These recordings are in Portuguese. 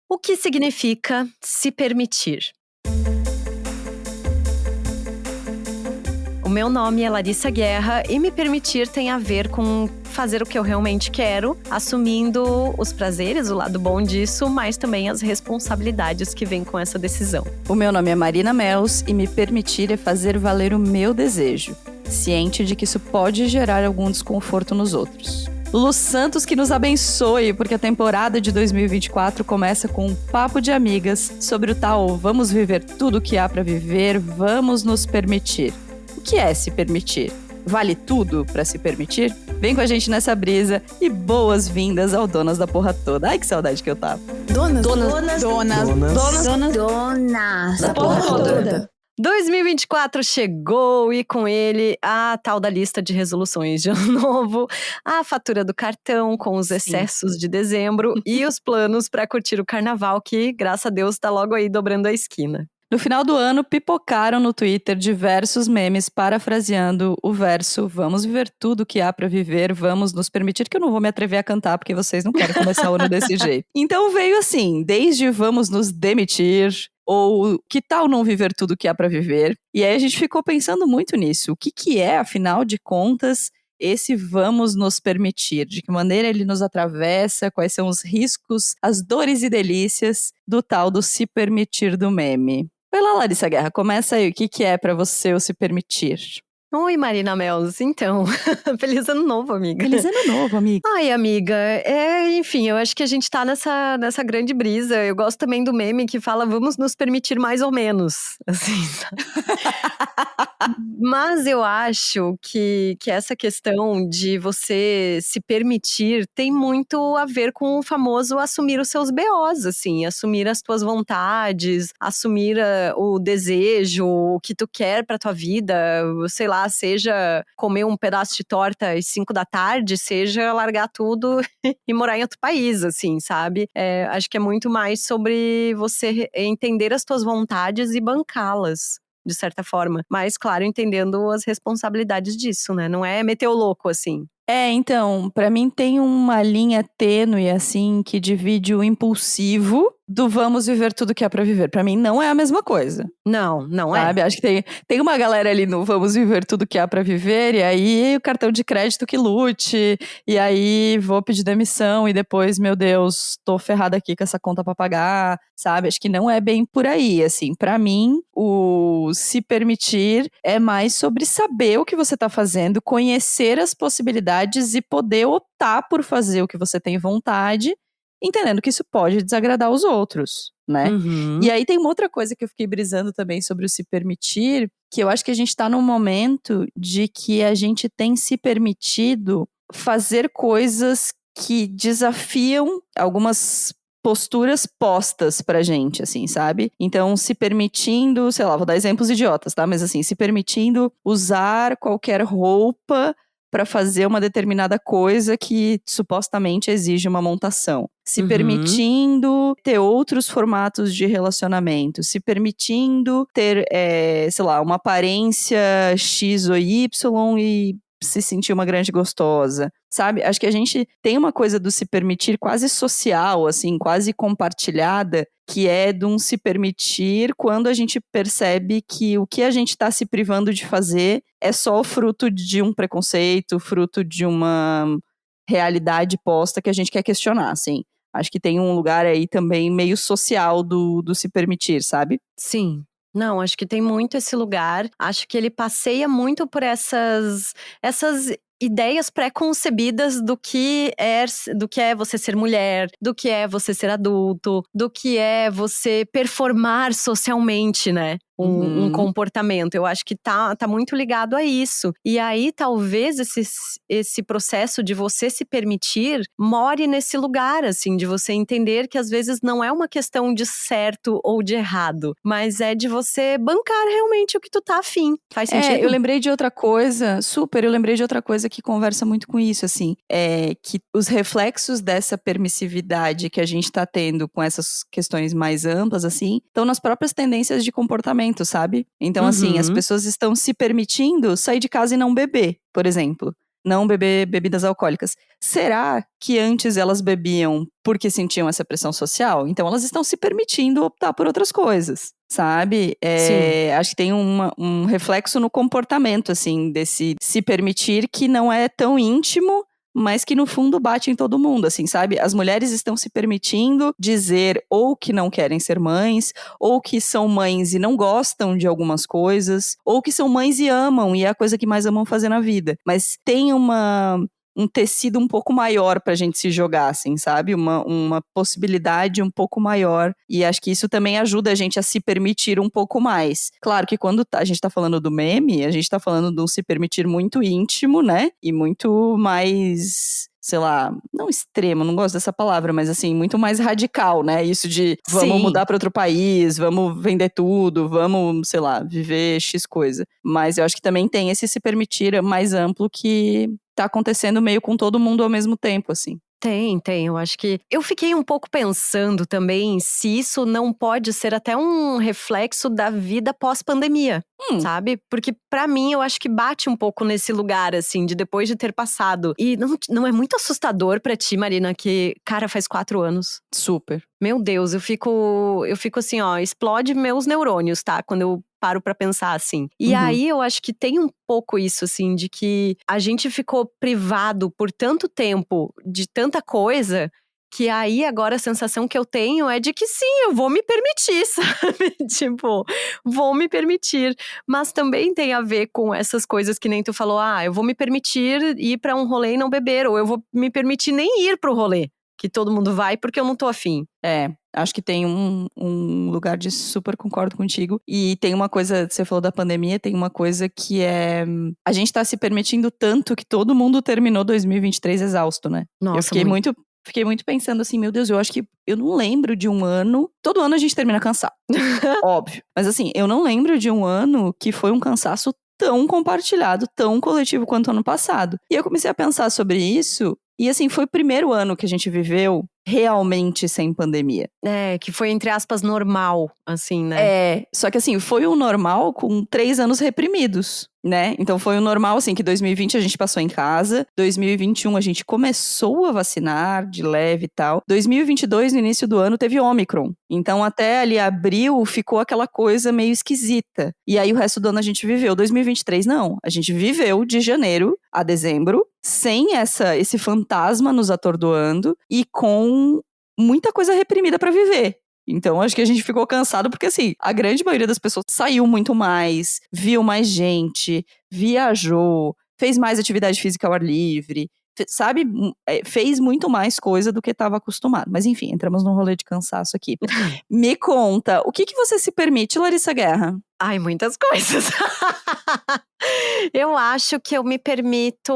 O que significa se permitir? O meu nome é Larissa Guerra e me permitir tem a ver com fazer o que eu realmente quero, assumindo os prazeres, o lado bom disso, mas também as responsabilidades que vêm com essa decisão. O meu nome é Marina Mels e me permitir é fazer valer o meu desejo, ciente de que isso pode gerar algum desconforto nos outros. Lulu Santos que nos abençoe, porque a temporada de 2024 começa com um papo de amigas sobre o tal vamos viver tudo o que há para viver, vamos nos permitir. O que é se permitir? Vale tudo para se permitir? Vem com a gente nessa brisa e boas-vindas ao Donas da Porra Toda. Ai, que saudade que eu tava. Donas da Porra Toda. 2024 chegou e com ele a tal da lista de resoluções de ano novo, a fatura do cartão com os excessos de dezembro e os planos para curtir o carnaval que, graças a Deus, tá logo aí dobrando a esquina. No final do ano, pipocaram no Twitter diversos memes parafraseando o verso vamos viver tudo o que há pra viver, vamos nos permitir, que eu não vou me atrever a cantar porque vocês não querem começar o ano desse jeito. Então veio assim, desde vamos nos demitir, ou que tal não viver tudo o que há pra viver? E aí a gente ficou pensando muito nisso. O que é, afinal de contas, esse vamos nos permitir? De que maneira ele nos atravessa? Quais são os riscos, as dores e delícias do tal do se permitir do meme? Vai lá, Larissa Guerra, começa aí. O que é pra você o se permitir? Oi, Marina Mels. Então, feliz ano novo, amiga. Feliz ano novo, amiga. Ai, amiga, enfim, eu acho que a gente tá nessa grande brisa. Eu gosto também do meme que fala vamos nos permitir mais ou menos, assim, sabe? Mas eu acho que essa questão de você se permitir tem muito a ver com o famoso assumir os seus BOs, assim, assumir as tuas vontades, assumir o desejo, o que tu quer pra tua vida, sei lá, seja comer um pedaço de torta às 5 da tarde, seja largar tudo e morar em outro país, assim, sabe? Acho que é muito mais sobre você entender as tuas vontades e bancá-las, de certa forma. Mas, claro, entendendo as responsabilidades disso, né? Não é meter o louco, assim. Então, pra mim tem uma linha tênue, assim, que divide o impulsivo do vamos viver tudo que há pra viver. Pra mim não é a mesma coisa. Não sabe? é. Acho que tem uma galera ali no vamos viver tudo que há pra viver, e aí o cartão de crédito que lute, e aí vou pedir demissão, e depois, meu Deus, tô ferrada aqui com essa conta pra pagar, sabe? Acho que não é bem por aí, assim. Pra mim, o se permitir é mais sobre saber o que você tá fazendo, conhecer as possibilidades e poder optar por fazer o que você tem vontade, entendendo que isso pode desagradar os outros, né? Uhum. E aí tem uma outra coisa que eu fiquei brisando também sobre o se permitir, que eu acho que a gente tá num momento de que a gente tem se permitido fazer coisas que desafiam algumas posturas postas pra gente, assim, sabe? Então, se permitindo, sei lá, vou dar exemplos idiotas, tá? Mas assim, se permitindo usar qualquer roupa para fazer uma determinada coisa que supostamente exige uma montação. Se permitindo ter outros formatos de relacionamento. Se permitindo ter, sei lá, uma aparência X ou Y e se sentir uma grande gostosa, sabe? Acho que a gente tem uma coisa do se permitir quase social, assim, quase compartilhada, que é de um se permitir quando a gente percebe que o que a gente está se privando de fazer é só fruto de um preconceito, fruto de uma realidade posta que a gente quer questionar, assim. Acho que tem um lugar aí também meio social do se permitir, sabe? Sim. Não, acho que tem muito esse lugar. Acho que ele passeia muito por essas ideias pré-concebidas do que é você ser mulher, do que é você ser adulto, do que é você performar socialmente, né? Um comportamento. Eu acho que tá muito ligado a isso. E aí, talvez, esse processo de você se permitir more nesse lugar, assim, de você entender que às vezes não é uma questão de certo ou de errado, mas é de você bancar realmente o que tu tá afim. Faz sentido? Eu lembrei de outra coisa, eu lembrei de outra coisa que conversa muito com isso, assim, que os reflexos dessa permissividade que a gente tá tendo com essas questões mais amplas, assim, estão nas próprias tendências de comportamento, sabe? Então, assim, as pessoas estão se permitindo sair de casa e não beber, por exemplo. não beber bebidas alcoólicas. Será que antes elas bebiam porque sentiam essa pressão social? Então elas estão se permitindo optar por outras coisas, sabe? Sim. Acho que tem um reflexo no comportamento, assim, desse se permitir que não é tão íntimo, mas que no fundo bate em todo mundo, assim, sabe? As mulheres estão se permitindo dizer ou que não querem ser mães, ou que são mães e não gostam de algumas coisas, ou que são mães e amam, e é a coisa que mais amam fazer na vida. Mas tem um tecido um pouco maior pra gente se jogar, assim, sabe? Uma possibilidade um pouco maior. E acho que isso também ajuda a gente a se permitir um pouco mais. Claro que quando a gente tá falando do meme, a gente tá falando de um se permitir muito íntimo, né? E muito mais, sei lá, não extremo, não gosto dessa palavra, mas assim, muito mais radical, né? Isso de vamos Sim. mudar para outro país, vamos vender tudo, vamos, sei lá, viver X coisa. Mas eu acho que também tem esse se permitir mais amplo que tá acontecendo meio com todo mundo ao mesmo tempo, assim. Tem. Eu acho que. Eu fiquei um pouco pensando também se isso não pode ser até um reflexo da vida pós-pandemia. Hum, Sabe? Porque pra mim eu acho que bate um pouco nesse lugar, assim, de depois de ter passado. E não é muito assustador pra ti, Marina, que, cara, faz 4 anos. super. Meu Deus, eu fico assim, ó, explode meus neurônios, tá? Quando eu paro pra pensar assim. E Uhum. aí eu acho que tem um pouco isso, assim, de que a gente ficou privado por tanto tempo de tanta coisa. Que aí agora a sensação que eu tenho é de que sim, eu vou me permitir, sabe? Tipo, vou me permitir. Mas também tem a ver com essas coisas que nem tu falou, eu vou me permitir ir pra um rolê e não beber, ou eu vou me permitir nem ir pro rolê que todo mundo vai porque eu não tô afim. Acho que tem um lugar de super concordo contigo. E tem uma coisa, você falou da pandemia, tem uma coisa que é. A gente tá se permitindo tanto que todo mundo terminou 2023 exausto, né? Eu Nossa, fiquei muito. muito pensando assim, meu Deus, eu acho que eu não lembro de um ano. Todo ano a gente termina cansado, óbvio. Mas assim, eu não lembro de um ano que foi um cansaço tão compartilhado, tão coletivo quanto o ano passado. E eu comecei a pensar sobre isso. E assim, foi o primeiro ano que a gente viveu realmente sem pandemia. É, que foi entre aspas normal, assim, né? Só que assim, foi um normal com 3 anos reprimidos, né? Então foi um normal, assim, que 2020 a gente passou em casa, 2021 a gente começou a vacinar de leve e tal. 2022, no início do ano, teve Ômicron. Então até ali abril ficou aquela coisa meio esquisita. E aí o resto do ano a gente viveu. 2023 não, a gente viveu de janeiro a dezembro, sem esse fantasma nos atordoando e com muita coisa reprimida pra viver. Então, acho que a gente ficou cansado porque, assim, a grande maioria das pessoas saiu muito mais, viu mais gente, viajou, fez mais atividade física ao ar livre, sabe? Fez muito mais coisa do que estava acostumado. Mas, enfim, entramos num rolê de cansaço aqui. Me conta, o que você se permite, Larissa Guerra? Ai, muitas coisas. Eu acho que eu me permito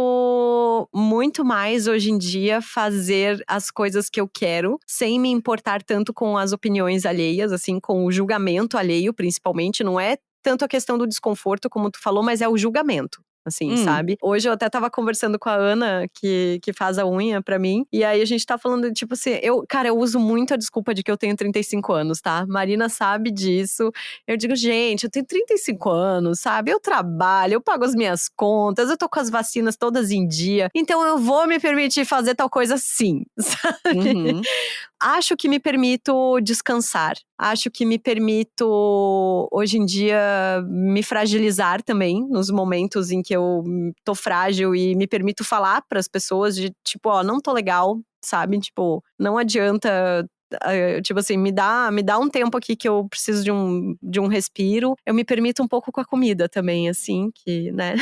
muito mais hoje em dia fazer as coisas que eu quero, sem me importar tanto com as opiniões alheias, assim, com o julgamento alheio, principalmente. Não é tanto a questão do desconforto, como tu falou, mas é o julgamento. Assim, Hum, sabe? Hoje eu até tava conversando com a Ana, que faz a unha pra mim. E aí a gente tá falando, tipo assim, eu uso muito a desculpa de que eu tenho 35 anos, tá? Marina sabe disso. Eu digo, gente, eu tenho 35 anos, sabe? Eu trabalho, eu pago as minhas contas, eu tô com as vacinas todas em dia. Então eu vou me permitir fazer tal coisa sim, sabe? uhum. Acho que me permito descansar. Acho que me permito, hoje em dia, me fragilizar também, nos momentos em que eu tô frágil e me permito falar pras pessoas de tipo, ó, não tô legal, sabe? Tipo, não adianta. Tipo assim, me dá um tempo aqui que eu preciso de um respiro. Eu me permito um pouco com a comida também, assim, que, né?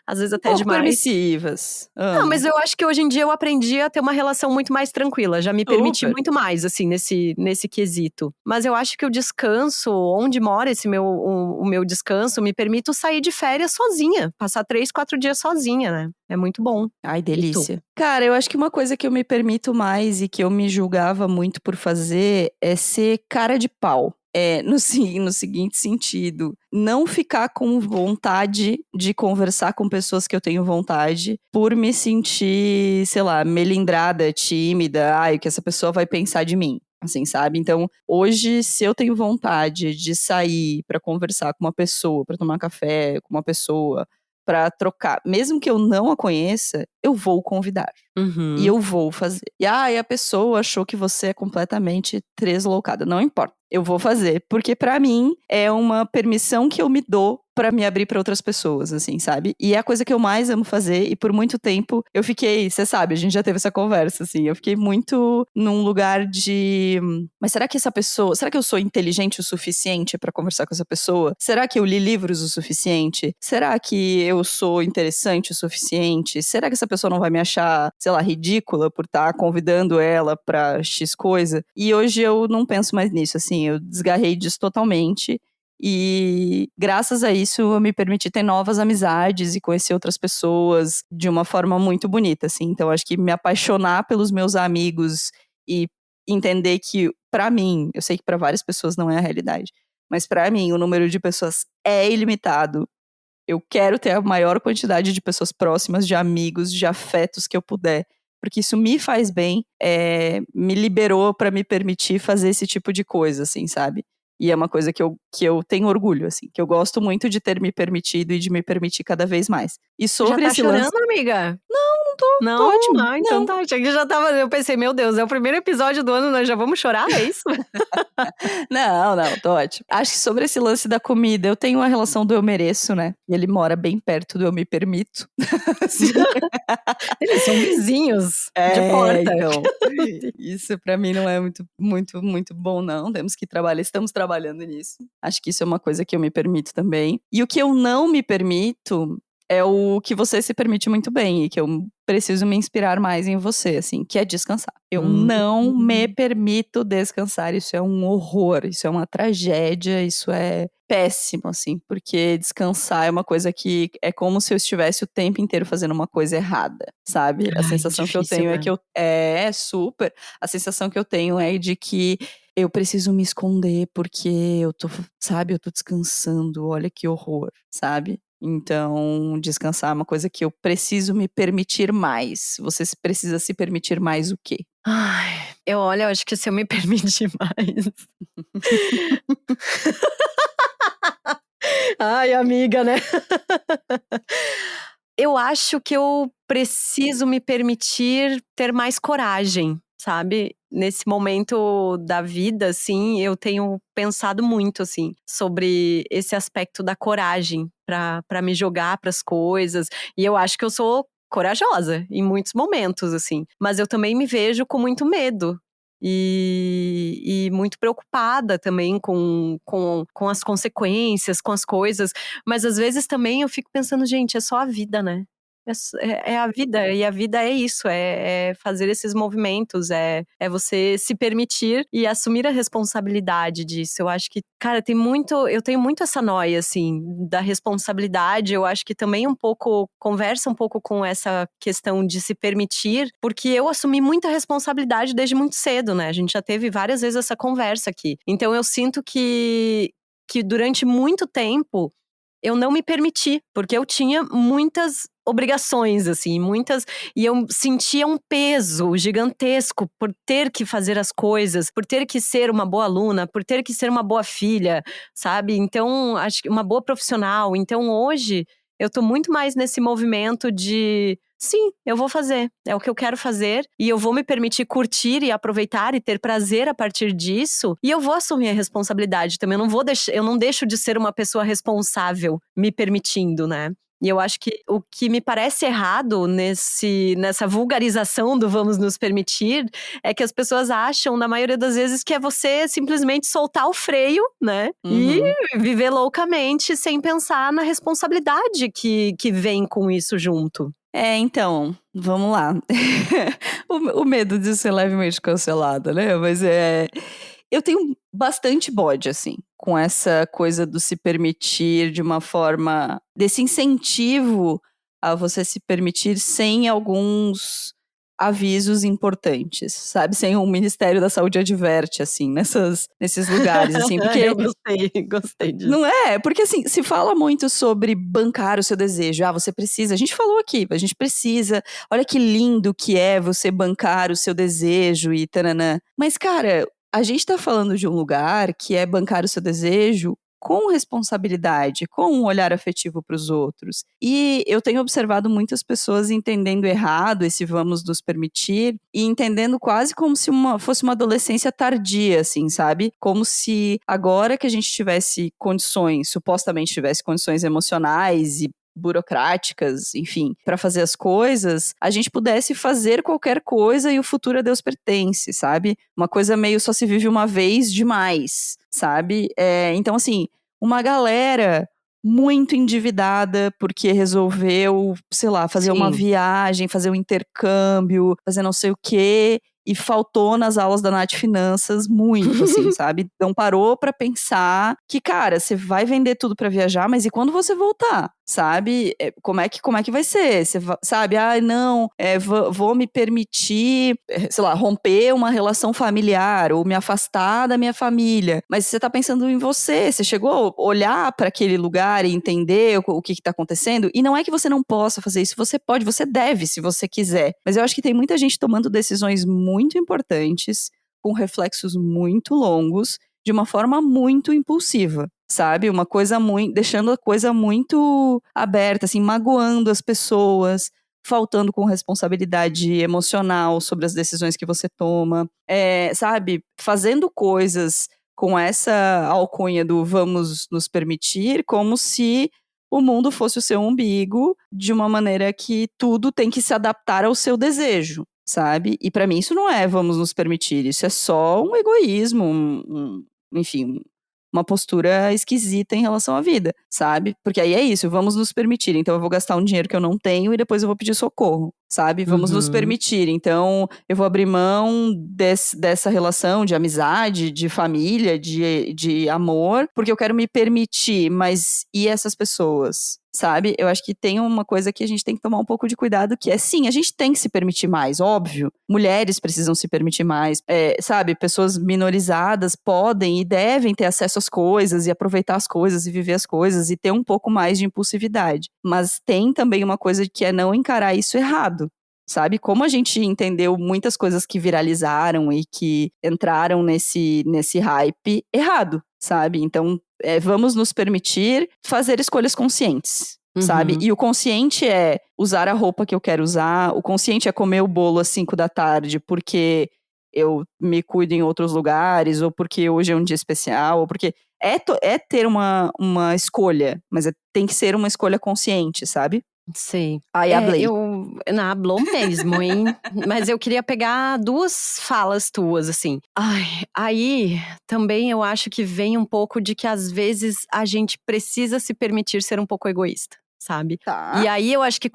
Às vezes Um até pouco demais. permissivas. Não, mas Amo. eu acho que hoje em dia eu aprendi a ter uma relação muito mais tranquila. Já me permiti Super. muito mais, assim, nesse quesito. Mas eu acho que o descanso, onde mora o meu descanso, me permito sair de férias sozinha. Passar 3, 4 dias sozinha, né? É muito bom. Ai, E tu? delícia. Cara, eu acho que uma coisa que eu me permito mais e que eu me julgava muito por fazer é ser cara de pau. No seguinte sentido, não ficar com vontade de conversar com pessoas que eu tenho vontade por me sentir, sei lá, melindrada, tímida, o que essa pessoa vai pensar de mim, assim, sabe? Então, hoje, se eu tenho vontade de sair pra conversar com uma pessoa, pra tomar café com uma pessoa, pra trocar, mesmo que eu não a conheça, eu vou convidar. Uhum. E eu vou fazer. E a pessoa achou que você é completamente tresloucada. Não importa. Eu vou fazer. Porque pra mim é uma permissão que eu me dou pra me abrir pra outras pessoas, assim, sabe? E é a coisa que eu mais amo fazer. E por muito tempo eu fiquei, você sabe, a gente já teve essa conversa, assim. Eu fiquei muito num lugar de. Mas será que essa pessoa. Será que eu sou inteligente o suficiente pra conversar com essa pessoa? Será que eu li livros o suficiente? Será que eu sou interessante o suficiente? Será que essa pessoa não vai me achar, sei lá, ridícula por estar convidando ela pra X coisa? E hoje eu não penso mais nisso, assim, eu desgarrei disso totalmente. E graças a isso eu me permiti ter novas amizades e conhecer outras pessoas de uma forma muito bonita, assim. Então acho que me apaixonar pelos meus amigos e entender que, pra mim, eu sei que pra várias pessoas não é a realidade, mas pra mim o número de pessoas é ilimitado. Eu quero ter a maior quantidade de pessoas próximas, de amigos, de afetos que eu puder. Porque isso me faz bem, me liberou pra me permitir fazer esse tipo de coisa, assim, sabe? E é uma coisa que eu tenho orgulho, assim, que eu gosto muito de ter me permitido e de me permitir cada vez mais. E Já sobre tá esse lance. chorando, amiga? Não, tô Não? ótima. Ah, então Não. tá. Achei que já tava. Eu pensei, meu Deus, é o primeiro episódio do ano, nós já vamos chorar? É isso? Não, tô ótimo. Acho que sobre esse lance da comida, eu tenho uma relação do eu mereço, né? E ele mora bem perto do eu me permito. Assim. Eles são vizinhos de porta. Então. Isso pra mim não é muito bom, não. Temos que trabalhar, estamos trabalhando nisso. Acho que isso é uma coisa que eu me permito também. E o que eu não me permito é o que você se permite muito bem e que eu preciso me inspirar mais em você, assim, que é descansar. Eu não me permito descansar, isso é um horror, isso é uma tragédia, isso é péssimo, assim, porque descansar é uma coisa que é como se eu estivesse o tempo inteiro fazendo uma coisa errada, sabe? A Ai, sensação que eu difícil, tenho é né? que super. A sensação que eu tenho é de que eu preciso me esconder porque eu tô, sabe, eu tô descansando, olha que horror, sabe? Então, descansar é uma coisa que eu preciso me permitir mais. Você precisa se permitir mais o quê? Ai, eu acho que se eu me permitir mais. Ai, amiga, né? Eu acho que eu preciso me permitir ter mais coragem, sabe? Nesse momento da vida, assim, eu tenho pensado muito, assim, sobre esse aspecto da coragem pra me jogar pras coisas. E eu acho que eu sou corajosa em muitos momentos, assim. Mas eu também me vejo com muito medo. E muito preocupada também com as consequências, com as coisas. Mas às vezes também eu fico pensando, gente, é só a vida, né? É a vida, e a vida é isso, é fazer esses movimentos, é você se permitir e assumir a responsabilidade disso. Eu acho que, cara, eu tenho muito essa noia, assim, da responsabilidade. Eu acho que também conversa um pouco com essa questão de se permitir, porque eu assumi muita responsabilidade desde muito cedo, né? A gente já teve várias vezes essa conversa aqui. Então eu sinto que durante muito tempo eu não me permiti, porque eu tinha muitas obrigações, assim, e eu sentia um peso gigantesco por ter que fazer as coisas, por ter que ser uma boa aluna, por ter que ser uma boa filha, sabe? Então, acho que uma boa profissional. Então, hoje, eu tô muito mais nesse movimento de sim, eu vou fazer, é o que eu quero fazer e eu vou me permitir curtir e aproveitar e ter prazer a partir disso e eu vou assumir a responsabilidade também, eu não deixo de ser uma pessoa responsável me permitindo, né? E eu acho que o que me parece errado nessa vulgarização do vamos nos permitir é que as pessoas acham, na maioria das vezes, que é você simplesmente soltar o freio, né? E Uhum. viver loucamente sem pensar na responsabilidade que vem com isso junto. Então, vamos lá. O medo de ser levemente cancelada, né? Mas eu tenho bastante bode, assim, com essa coisa do se permitir de uma forma. Desse incentivo a você se permitir sem alguns avisos importantes, sabe? Sem o Ministério da Saúde adverte, assim, nesses lugares, assim, Eu porque. gostei disso. Não é? Porque assim, se fala muito sobre bancar o seu desejo. Ah, você precisa. A gente falou aqui, a gente precisa. Olha que lindo que é você bancar o seu desejo e taranã. Mas, cara, a gente tá falando de um lugar que é bancar o seu desejo com responsabilidade, com um olhar afetivo para os outros. E eu tenho observado muitas pessoas entendendo errado esse vamos nos permitir e entendendo quase como se fosse uma adolescência tardia, assim, sabe? Como se agora que a gente tivesse condições, supostamente tivesse condições emocionais e burocráticas, enfim, para fazer as coisas, a gente pudesse fazer qualquer coisa e o futuro a Deus pertence, sabe? Uma coisa meio só se vive uma vez demais, sabe? Então, assim, uma galera muito endividada porque resolveu, sei lá, fazer uma Sim. viagem, fazer um intercâmbio, fazer não sei o quê. E faltou nas aulas da Nath Finanças muito, assim, sabe? Então parou pra pensar que, cara, você vai vender tudo pra viajar, mas e quando você voltar? Sabe? Como é que vai ser? Você sabe? Não, vou me permitir, sei lá, romper uma relação familiar ou me afastar da minha família. Mas você tá pensando em você. Você chegou a olhar pra aquele lugar e entender o que tá acontecendo? E não é que você não possa fazer isso. Você pode, você deve, se você quiser. Mas eu acho que tem muita gente tomando decisões muito importantes, com reflexos muito longos, de uma forma muito impulsiva, sabe? Uma coisa muito, deixando a coisa muito aberta, assim, magoando as pessoas, faltando com responsabilidade emocional sobre as decisões que você toma, sabe? Fazendo coisas com essa alcunha do vamos nos permitir, como se o mundo fosse o seu umbigo, de uma maneira que tudo tem que se adaptar ao seu desejo, sabe? E pra mim isso não é vamos nos permitir, isso é só um egoísmo, enfim, uma postura esquisita em relação à vida, sabe? Porque aí é isso, vamos nos permitir, então eu vou gastar um dinheiro que eu não tenho e depois eu vou pedir socorro, sabe? Vamos nos permitir, então eu vou abrir mão dessa relação de amizade, de família, de amor, porque eu quero me permitir, mas e essas pessoas? Sabe? Eu acho que tem uma coisa que a gente tem que tomar um pouco de cuidado, que é, sim, a gente tem que se permitir mais, óbvio. Mulheres precisam se permitir mais, sabe? Pessoas minorizadas podem e devem ter acesso às coisas e aproveitar as coisas e viver as coisas e ter um pouco mais de impulsividade. Mas tem também uma coisa que é não encarar isso errado. Sabe? Como a gente entendeu muitas coisas que viralizaram e que entraram nesse hype errado, sabe? Então, vamos nos permitir fazer escolhas conscientes, sabe? E o consciente é usar a roupa que eu quero usar, o consciente é comer o bolo às 5 da tarde porque eu me cuido em outros lugares, ou porque hoje é um dia especial, ou porque é ter uma escolha, mas tem que ser uma escolha consciente, sabe? Sei. Aí hablei. Hablou mesmo, hein? Mas eu queria pegar duas falas tuas, assim. Ai, aí também eu acho que vem um pouco de que às vezes a gente precisa se permitir ser um pouco egoísta, sabe? Tá. E aí eu acho que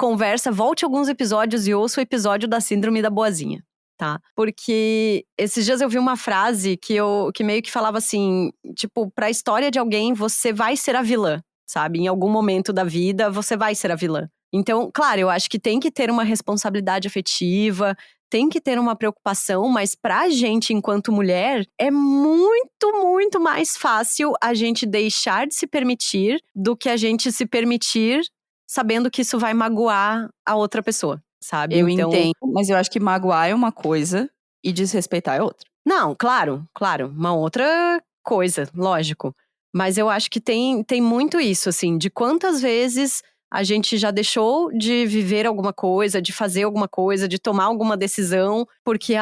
volte alguns episódios e ouça o episódio da Síndrome da Boazinha. Tá? Porque esses dias eu vi uma frase que meio que falava assim, tipo, pra história de alguém, você vai ser a vilã, sabe? Em algum momento da vida, você vai ser a vilã. Então, claro, eu acho que tem que ter uma responsabilidade afetiva, tem que ter uma preocupação, mas pra gente, enquanto mulher, é muito, muito mais fácil a gente deixar de se permitir do que a gente se permitir sabendo que isso vai magoar a outra pessoa, sabe? Eu Então, entendo, mas eu acho que magoar é uma coisa e desrespeitar é outra. não, claro, uma outra coisa, lógico. Mas eu acho que tem muito isso, assim, de quantas vezes a gente já deixou de viver alguma coisa, de fazer alguma coisa, de tomar alguma decisão, porque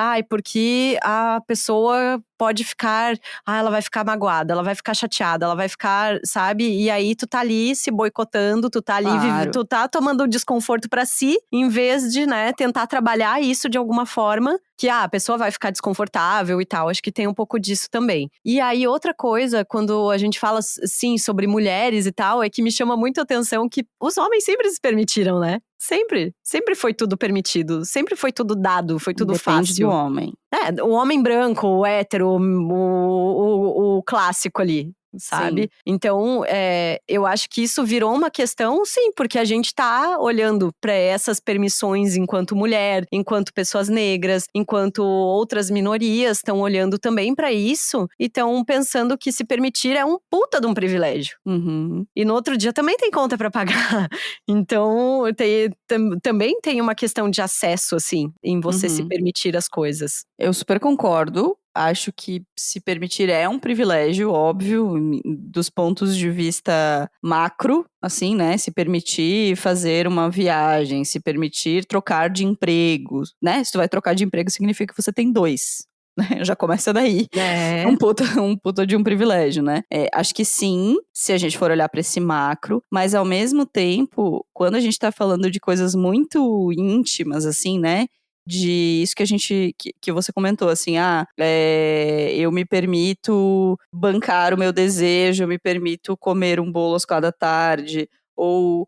a pessoa pode ficar, ela vai ficar magoada, ela vai ficar chateada, ela vai ficar, sabe? E aí tu tá ali se boicotando, tu tá ali, Claro. tu tá tomando o desconforto pra si, em vez de, né, tentar trabalhar isso de alguma forma, que a pessoa vai ficar desconfortável e tal. Acho que tem um pouco disso também. E aí outra coisa, quando a gente fala, sim, sobre mulheres e tal, é que me chama muito a atenção que os homens sempre se permitiram, né? Sempre foi tudo permitido, sempre foi tudo dado, foi tudo Depende fácil. do homem. O homem branco, o hétero, o clássico ali, sabe? Sim. Então, eu acho que isso virou uma questão, sim, porque a gente tá olhando pra essas permissões enquanto mulher, enquanto pessoas negras, enquanto outras minorias estão olhando também pra isso e estão pensando que se permitir é um puta de um privilégio. Uhum. E no outro dia também tem conta pra pagar. Então, também tem uma questão de acesso, assim, em você se permitir as coisas. Eu super concordo. acho que se permitir é um privilégio, óbvio, dos pontos de vista macro, assim, né? Se permitir fazer uma viagem, se permitir trocar de emprego, né? Se tu vai trocar de emprego, significa que você tem dois. Já começa daí. É. Um puta de um privilégio, né? Acho que sim, se a gente for olhar para esse macro, mas ao mesmo tempo, quando a gente tá falando de coisas muito íntimas, assim, né? De isso que a gente, que você comentou, assim, eu me permito bancar o meu desejo, eu me permito comer um bolo às 4 da tarde, ou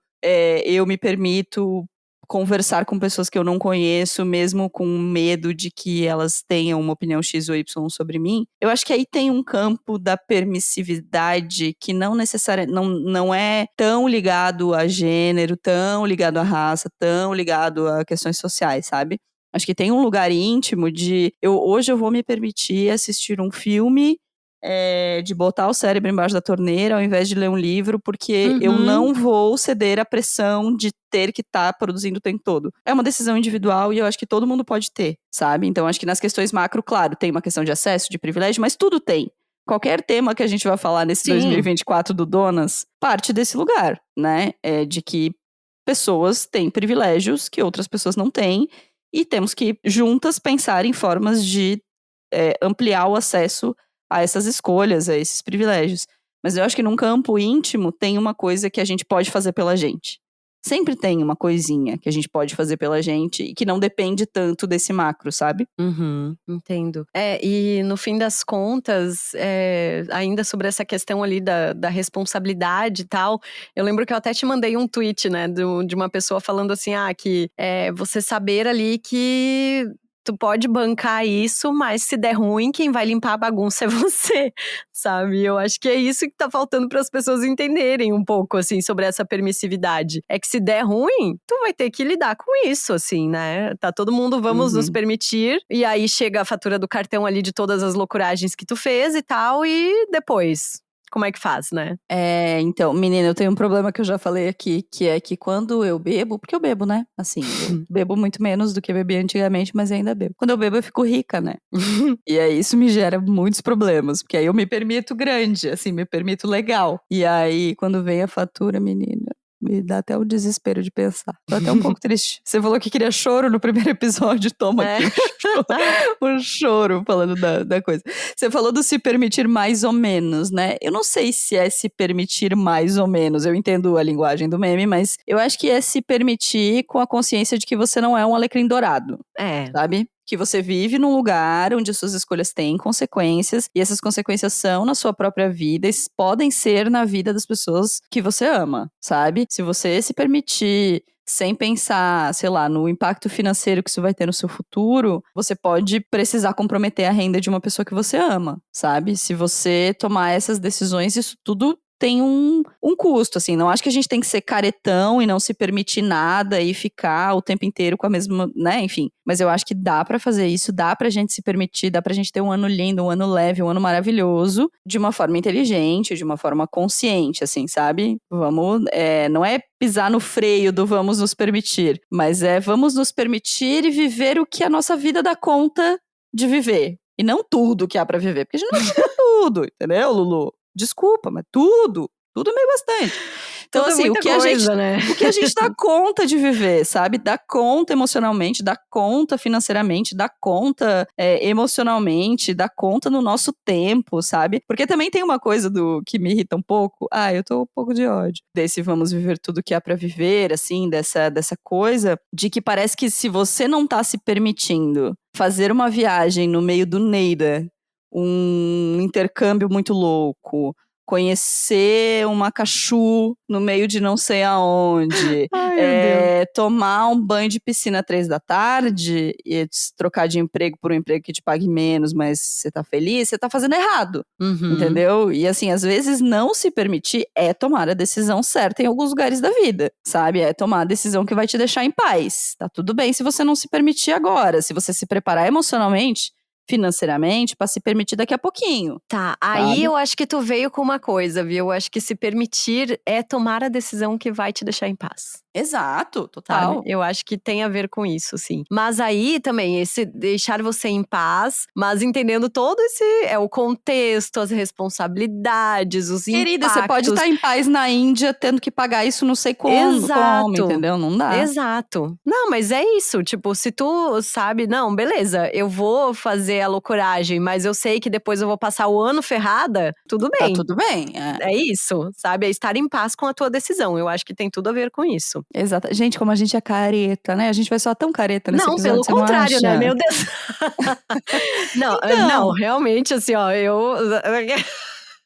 eu me permito conversar com pessoas que eu não conheço, mesmo com medo de que elas tenham uma opinião X ou Y sobre mim. Eu acho que aí tem um campo da permissividade que não necessariamente, não é tão ligado a gênero, tão ligado à raça, tão ligado a questões sociais, sabe? Acho que tem um lugar íntimo de hoje eu vou me permitir assistir um filme, de botar o cérebro embaixo da torneira ao invés de ler um livro, porque eu não vou ceder à pressão de ter que estar produzindo o tempo todo. É uma decisão individual e eu acho que todo mundo pode ter, sabe? Então acho que nas questões macro, claro, tem uma questão de acesso, de privilégio, mas tudo tem. Qualquer tema que a gente vai falar nesse 2024 do Donas, parte desse lugar, né? De que pessoas têm privilégios que outras pessoas não têm e temos que juntas pensar em formas de ampliar o acesso a essas escolhas, a esses privilégios. Mas eu acho que num campo íntimo tem uma coisa que a gente pode fazer pela gente. Sempre tem uma coisinha que a gente pode fazer pela gente e que não depende tanto desse macro, sabe? Entendo. E no fim das contas, ainda sobre essa questão ali da responsabilidade e tal, eu lembro que eu até te mandei um tweet, né, de uma pessoa falando assim, que você saber ali que tu pode bancar isso, mas se der ruim, quem vai limpar a bagunça é você, sabe? Eu acho que é isso que tá faltando para as pessoas entenderem um pouco, assim, sobre essa permissividade. É que se der ruim, tu vai ter que lidar com isso, assim, né? Tá todo mundo, vamos nos permitir, e aí chega a fatura do cartão ali de todas as loucuragens que tu fez e tal, e depois? Como é que faz, né? Então, menina, eu tenho um problema que eu já falei aqui, que é que quando eu bebo, porque eu bebo, né? Assim, eu bebo muito menos do que bebia antigamente, mas ainda bebo. Quando eu bebo, eu fico rica, né? E aí isso me gera muitos problemas, porque aí eu me permito grande, assim, me permito legal. E aí, quando vem a fatura, menina, me dá até o desespero de pensar. Tô até um pouco triste. Você falou que queria choro no primeiro episódio, toma aqui um choro falando da coisa. Você falou do se permitir mais ou menos, né? Eu não sei se é se permitir mais ou menos. Eu entendo a linguagem do meme, mas eu acho que é se permitir com a consciência de que você não é um alecrim dourado. Sabe? Que você vive num lugar onde as suas escolhas têm consequências e essas consequências são na sua própria vida e podem ser na vida das pessoas que você ama, sabe? Se você se permitir sem pensar, sei lá, no impacto financeiro que isso vai ter no seu futuro, você pode precisar comprometer a renda de uma pessoa que você ama, sabe? Se você tomar essas decisões, isso tudo tem um custo, assim. Não acho que a gente tem que ser caretão e não se permitir nada e ficar o tempo inteiro com a mesma, né? Enfim. Mas eu acho que dá pra fazer isso, dá pra gente se permitir, dá pra gente ter um ano lindo, um ano leve, um ano maravilhoso, de uma forma inteligente, de uma forma consciente, assim, sabe? Vamos, não é pisar no freio do vamos nos permitir, mas vamos nos permitir e viver o que a nossa vida dá conta de viver. E não tudo que há pra viver, porque a gente não tira tudo, entendeu, Lulu? Desculpa, mas tudo é meio bastante. Então, tudo assim, o que a gente dá conta de viver, sabe? Dá conta emocionalmente, dá conta financeiramente, dá conta emocionalmente, dá conta no nosso tempo, sabe? Porque também tem uma coisa que me irrita um pouco. Eu tô um pouco de ódio. Desse vamos viver tudo que há pra viver, assim, dessa coisa de que parece que se você não tá se permitindo fazer uma viagem no meio do Neida, um intercâmbio muito louco, conhecer uma cachu no meio de não sei aonde, tomar um banho de piscina 3 da tarde e trocar de emprego por um emprego que te pague menos, mas você tá feliz, você tá fazendo errado, entendeu? E assim, às vezes não se permitir é tomar a decisão certa em alguns lugares da vida, sabe? É tomar a decisão que vai te deixar em paz. Tá tudo bem se você não se permitir agora, se você se preparar emocionalmente, financeiramente, pra se permitir daqui a pouquinho. Tá, aí eu acho que tu veio com uma coisa, viu? Eu acho que se permitir é tomar a decisão que vai te deixar em paz. Exato, Sabe? total. Eu acho que tem a ver com isso, sim. Mas aí também, esse deixar você em paz, mas entendendo todo esse o contexto, as responsabilidades, os Querida, você pode impactos. estar em paz na Índia tendo que pagar isso não sei como, Exato. entendeu? Não dá. Exato. Não, mas é isso. Tipo, se tu sabe, não, beleza, eu vou fazer a loucuragem, mas eu sei que depois eu vou passar o ano ferrada, tudo Tá bem. tudo bem. É isso, sabe? É estar em paz com a tua decisão. Eu acho que tem tudo a ver com isso. Exato. Gente, como a gente é careta, né? A gente vai soar tão careta nesse Não, episódio, pelo você não contrário, acha? né? Meu Deus. Não, Então, realmente, assim, ó,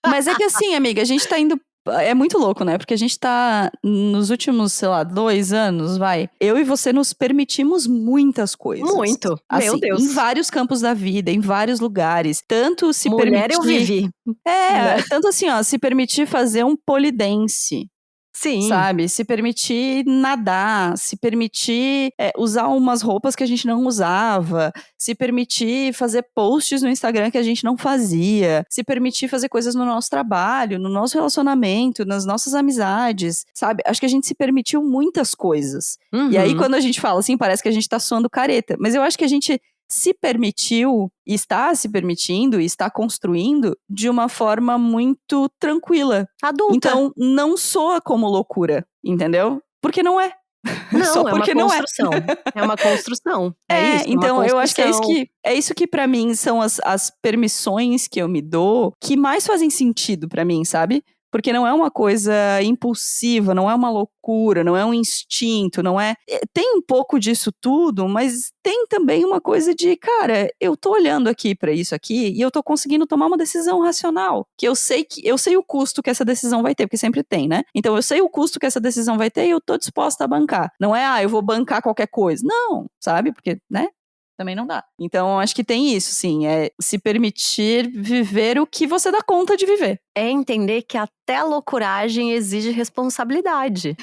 mas é que assim, amiga, a gente tá indo. É muito louco, né? Porque a gente tá nos últimos, sei lá, 2 anos, vai. Eu e você nos permitimos muitas coisas. Muito. Meu Assim, em Deus. vários campos da vida, em vários lugares. Tanto se Mulher eu permitir. vivi. Né? Tanto assim, ó, se permitir fazer um polidense. Sim. Sabe? Se permitir nadar, se permitir usar umas roupas que a gente não usava, se permitir fazer posts no Instagram que a gente não fazia, se permitir fazer coisas no nosso trabalho, no nosso relacionamento, nas nossas amizades, sabe? Acho que a gente se permitiu muitas coisas. E aí, Uhum. quando a gente fala assim, parece que a gente tá soando careta. Mas eu acho que a gente se permitiu, está se permitindo e está construindo de uma forma muito tranquila. Adulta. Então, não soa como loucura, entendeu? Porque não é. Não, Só porque é uma não é. construção. É uma construção. É isso, Então uma eu acho que construção. é isso que pra mim são as permissões que eu me dou que mais fazem sentido pra mim, sabe? Porque não é uma coisa impulsiva, não é uma loucura, não é um instinto, não é. Tem um pouco disso tudo, mas tem também uma coisa de, cara, eu tô olhando aqui pra isso aqui e eu tô conseguindo tomar uma decisão racional. Que eu sei o custo que essa decisão vai ter, porque sempre tem, né? Então eu sei o custo que essa decisão vai ter e eu tô disposta a bancar. Não é, eu vou bancar qualquer coisa. Não, sabe? Porque, né? Também não dá. Então, acho que tem isso, sim. É se permitir viver o que você dá conta de viver. É entender que até a loucuragem exige responsabilidade.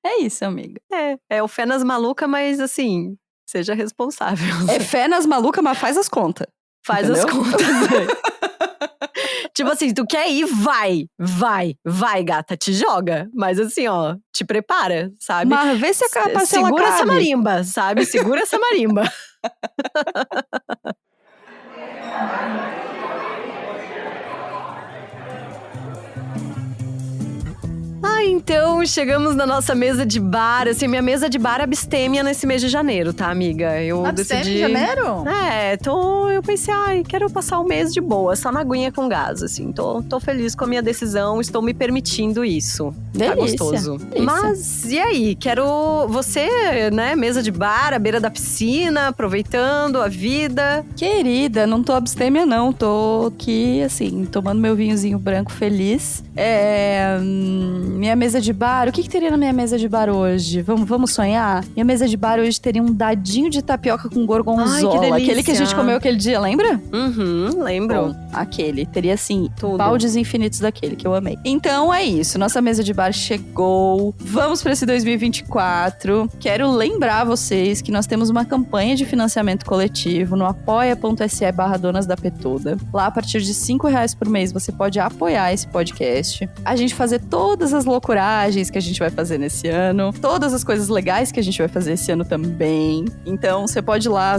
É isso, amiga. É o fé nas malucas, mas assim, seja responsável. É fé nas malucas, mas faz as contas. Faz entendeu? as contas. Tipo assim, tu quer ir, vai, gata, te joga. Mas assim, ó, te prepara, sabe? Mas vê se a parcela Segura essa cabe. marimba, sabe? Segura essa marimba. Então chegamos na nossa mesa de bar. Assim, minha mesa de bar abstêmia nesse mês de janeiro, tá, amiga? Eu decidi. em janeiro? Eu pensei, quero passar um mês de boa, só na aguinha com gás, assim. Tô feliz com a minha decisão, estou me permitindo isso. Delícia, tá gostoso. delícia. Mas, e aí? Quero você, né, mesa de bar, à beira da piscina, aproveitando a vida. Querida, não tô abstêmia, não. Tô aqui, assim, tomando meu vinhozinho branco feliz. Minha mesa de bar, o que teria na minha mesa de bar hoje? Vamos sonhar? Minha mesa de bar hoje teria um dadinho de tapioca com gorgonzola. Ai, que delícia. Aquele que a gente comeu aquele dia, lembra? Lembro. Bom, aquele. Teria, assim, Tudo. baldes infinitos daquele, que eu amei. Então, é isso. Nossa mesa de bar chegou. Vamos pra esse 2024. Quero lembrar vocês que nós temos uma campanha de financiamento coletivo no apoia.se/Donas da Petoda. Lá, a partir de R$5 por mês, você pode apoiar esse podcast. A gente fazer todas as loucuragens que a gente vai fazer nesse ano. Todas as coisas legais que a gente vai fazer esse ano também. Então, você pode ir lá.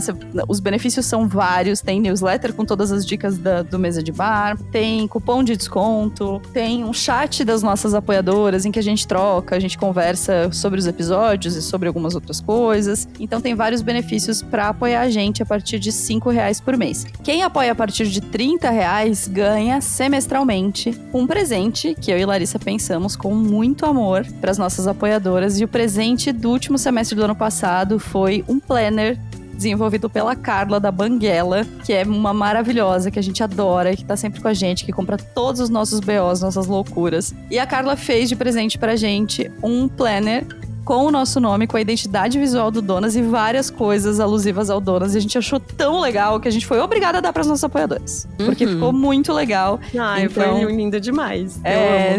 Os benefícios são vários. Tem newsletter com todas as dicas do Mesa de Bar. Tem cupom de desconto. Tem um chat das nossas apoiadoras em que a gente troca, a gente conversa sobre os episódios e sobre algumas outras coisas. Então, tem vários benefícios para apoiar a gente a partir de R$5 por mês. Quem apoia a partir de R$30 ganha semestralmente um presente que eu e Larissa pensamos com muito amor para as nossas apoiadoras. E o presente do último semestre do ano passado foi um planner desenvolvido pela Carla da Banguela, que é uma maravilhosa, que a gente adora, que tá sempre com a gente, que compra todos os nossos BOs, nossas loucuras. E a Carla fez de presente pra gente um planner com o nosso nome, com a identidade visual do Donas e várias coisas alusivas ao Donas. E a gente achou tão legal que a gente foi obrigada a dar para os nossos apoiadores. Porque ficou muito legal. Ai, então, foi lindo demais.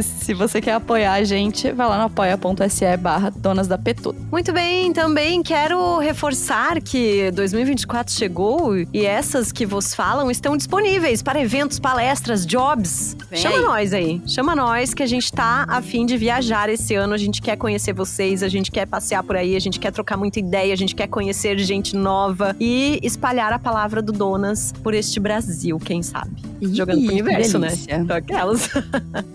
Se você quer apoiar a gente, vai lá no apoia.se/donasdapetuda. Muito bem, também quero reforçar que 2024 chegou e essas que vos falam estão disponíveis para eventos, palestras, jobs. Chama nós aí. Chama nós que a gente tá a fim de viajar esse ano. A gente quer conhecer vocês, a gente quer passear por aí, a gente quer trocar muita ideia, a gente quer conhecer gente nova e espalhar a palavra do Donas por este Brasil, quem sabe? Jogando pro universo, né? Aquelas.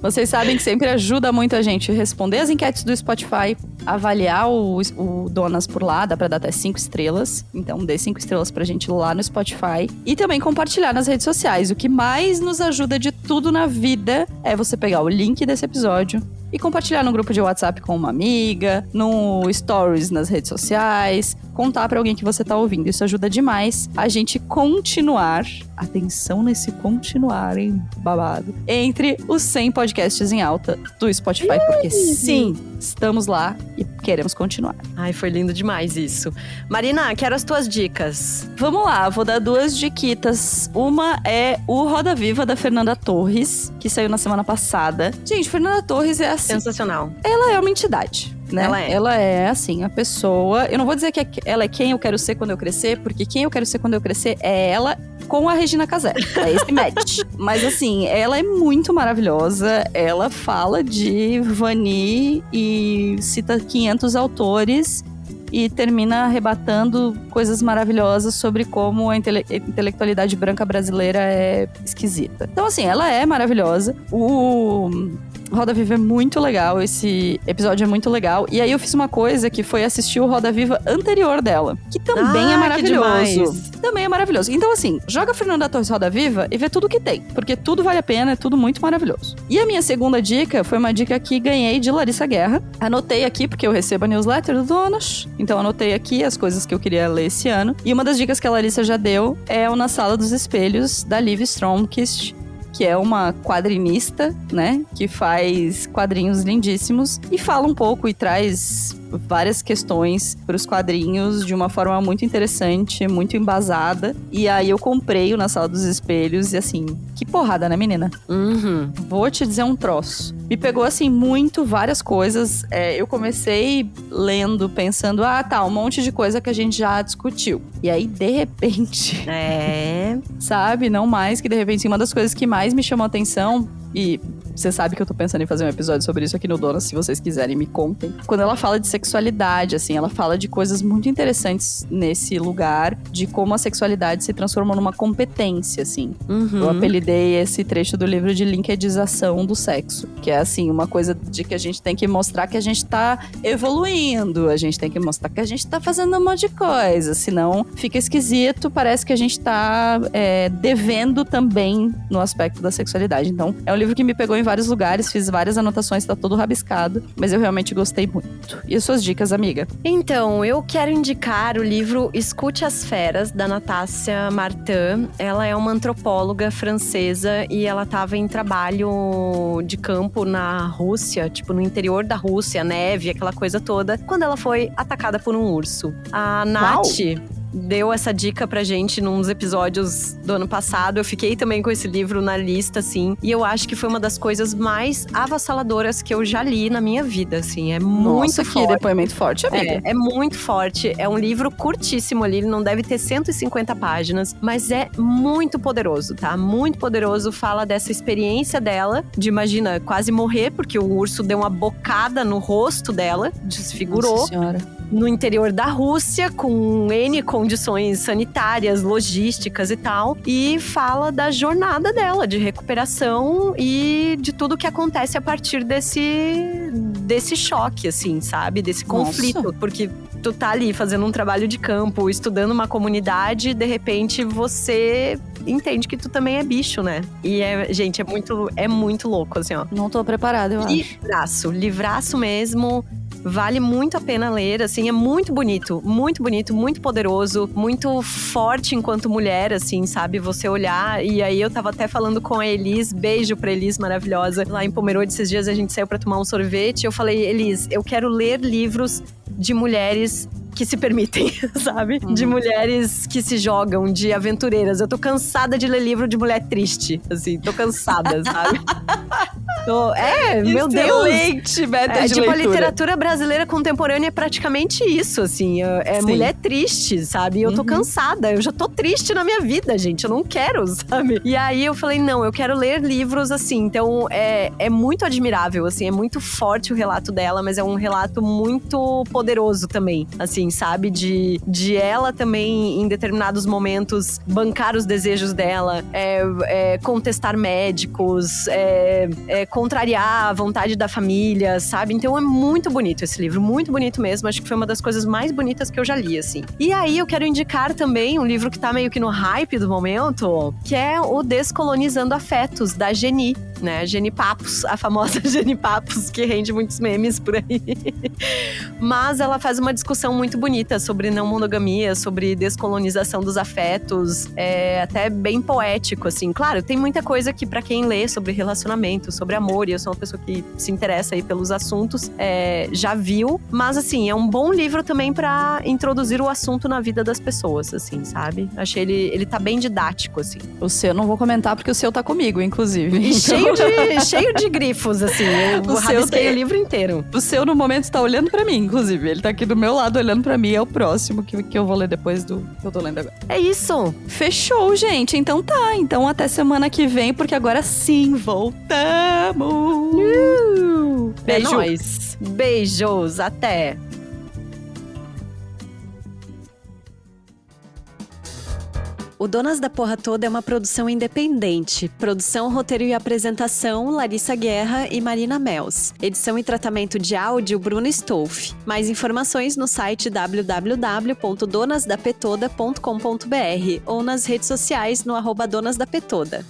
Vocês sabem que sempre ajuda muito a gente responder as enquetes do Spotify, avaliar o Donas por lá, dá pra dar até 5 estrelas. Então dê 5 estrelas pra gente lá no Spotify. E também compartilhar nas redes sociais. O que mais nos ajuda de tudo na vida é você pegar o link desse episódio e compartilhar no grupo de WhatsApp com uma amiga, no Stories nas redes sociais, contar pra alguém que você tá ouvindo. Isso ajuda demais a gente continuar, atenção nesse continuar, hein, babado, entre os 100 podcasts em alta do Spotify, porque sim, estamos lá e queremos continuar. Ai, foi lindo demais isso. Marina, quero as tuas dicas. Vamos lá, vou dar 2 diquitas. Uma é o Roda Viva da Fernanda Torres, que saiu na semana passada. Gente, Fernanda Torres é assim, sensacional. Ela é uma entidade, né? Ela é, assim, a pessoa... Eu não vou dizer que ela é quem eu quero ser quando eu crescer, porque quem eu quero ser quando eu crescer é ela com a Regina Casé. É esse match. Mas, assim, ela é muito maravilhosa. Ela fala de Vani e cita 500 autores e termina arrebatando coisas maravilhosas sobre como a intelectualidade branca brasileira é esquisita. Então, assim, ela é maravilhosa. O Roda Viva é muito legal, esse episódio é muito legal. E aí eu fiz uma coisa que foi assistir o Roda Viva anterior dela, que também é maravilhoso. Também é maravilhoso. Então assim, joga Fernanda Torres Roda Viva e vê tudo que tem, porque tudo vale a pena, é tudo muito maravilhoso. E a minha segunda dica foi uma dica que ganhei de Larissa Guerra. Anotei aqui, porque eu recebo a newsletter do Donas, então anotei aqui as coisas que eu queria ler esse ano. E uma das dicas que a Larissa já deu é o Na Sala dos Espelhos, da Liv Stromkist, que é uma quadrinista, né, que faz quadrinhos lindíssimos e fala um pouco e traz várias questões para os quadrinhos de uma forma muito interessante, muito embasada. E aí eu comprei o Na Sala dos Espelhos e assim, que porrada, né, menina? Vou te dizer um troço. Me pegou assim muito, várias coisas. Eu comecei lendo, pensando, um monte de coisa que a gente já discutiu. E aí, de repente... sabe? Não mais que de repente, uma das coisas que mais me chamou a atenção... E você sabe que eu tô pensando em fazer um episódio sobre isso aqui no Donas, se vocês quiserem, me contem. Quando ela fala de sexualidade, assim, ela fala de coisas muito interessantes nesse lugar, de como a sexualidade se transformou numa competência, assim. Eu apelidei esse trecho do livro de linkedização do sexo, que é, assim, uma coisa de que a gente tem que mostrar que a gente tá evoluindo, a gente tem que mostrar que a gente tá fazendo um monte de coisa, senão fica esquisito, parece que a gente tá devendo também no aspecto da sexualidade. Então, é um livro que me pegou em vários lugares, fiz várias anotações, tá todo rabiscado, mas eu realmente gostei muito. E as suas dicas, amiga? Então, eu quero indicar o livro Escute as Feras, da Natácia Martin. Ela é uma antropóloga francesa e ela tava em trabalho de campo na Rússia, tipo no interior da Rússia, neve, aquela coisa toda, quando ela foi atacada por um urso. A Nath deu essa dica pra gente nos episódios do ano passado. Eu fiquei também com esse livro na lista, assim. E eu acho que foi uma das coisas mais avassaladoras que eu já li na minha vida, assim. É muito forte. Que depoimento forte, amiga. É muito forte. É um livro curtíssimo ali. Ele não deve ter 150 páginas. Mas é muito poderoso, tá? Muito poderoso. Fala dessa experiência dela. De, imagina, quase morrer. Porque o urso deu uma bocada no rosto dela. Desfigurou. Nossa Senhora. No interior da Rússia, com N condições sanitárias, logísticas e tal. E fala da jornada dela, de recuperação e de tudo que acontece a partir desse choque, assim, sabe? Desse conflito. Nossa. Porque tu tá ali fazendo um trabalho de campo, estudando uma comunidade, e de repente você entende que tu também é bicho, né? E, gente, é muito louco, assim, ó. Não tô preparada, eu acho. Livraço mesmo. Vale muito a pena ler, assim, é muito bonito, muito poderoso, muito forte enquanto mulher, assim, sabe? Você olhar, e aí eu tava até falando com a Elis, beijo pra Elis, maravilhosa. Lá em Pomerode, esses dias a gente saiu pra tomar um sorvete, eu falei, Elis, eu quero ler livros de mulheres que se permitem, sabe? De mulheres que se jogam, de aventureiras. Eu tô cansada de ler livro de mulher triste, assim, tô cansada, sabe? Meu Deus! Excelente meta de tipo, leitura. a literatura brasileira contemporânea é praticamente isso, assim. É mulher triste, sabe? E eu tô cansada, eu já tô triste na minha vida, gente. Eu não quero, sabe? E aí eu falei, não, eu quero ler livros, assim. Então, é muito admirável, assim. É muito forte o relato dela, mas é um relato muito poderoso também, assim, sabe? De ela também, em determinados momentos, bancar os desejos dela, contestar médicos, contrariar a vontade da família, sabe? Então é muito bonito esse livro, muito bonito mesmo. Acho que foi uma das coisas mais bonitas que eu já li, assim. E aí eu quero indicar também um livro que tá meio que no hype do momento, que é o Descolonizando Afetos, da Geni, né? Geni Papos, a famosa Geni Papos, que rende muitos memes por aí. Mas ela faz uma discussão muito bonita sobre não monogamia, sobre descolonização dos afetos, até bem poético, assim. Claro, tem muita coisa que pra quem lê sobre relacionamento, sobre amor, e eu sou uma pessoa que se interessa aí pelos assuntos, já viu. Mas, assim, é um bom livro também pra introduzir o assunto na vida das pessoas, assim, sabe? Achei ele tá bem didático, assim. O seu eu não vou comentar, porque o seu tá comigo, inclusive. E cheio de grifos, assim. Eu rabisquei o livro inteiro. O seu, no momento, tá olhando pra mim, inclusive. Ele tá aqui do meu lado, olhando pra mim. É o próximo que eu vou ler depois do que eu tô lendo agora. É isso! Fechou, gente. Então tá. Então até semana que vem, porque agora sim, voltamos! Beijo! É nóis! Beijos! Até! O Donas da Porra Toda é uma produção independente. Produção, roteiro e apresentação, Larissa Guerra e Marina Mels. Edição e tratamento de áudio, Bruno Stolf. Mais informações no site www.donasdapetoda.com.br ou nas redes sociais no @donasdapetoda.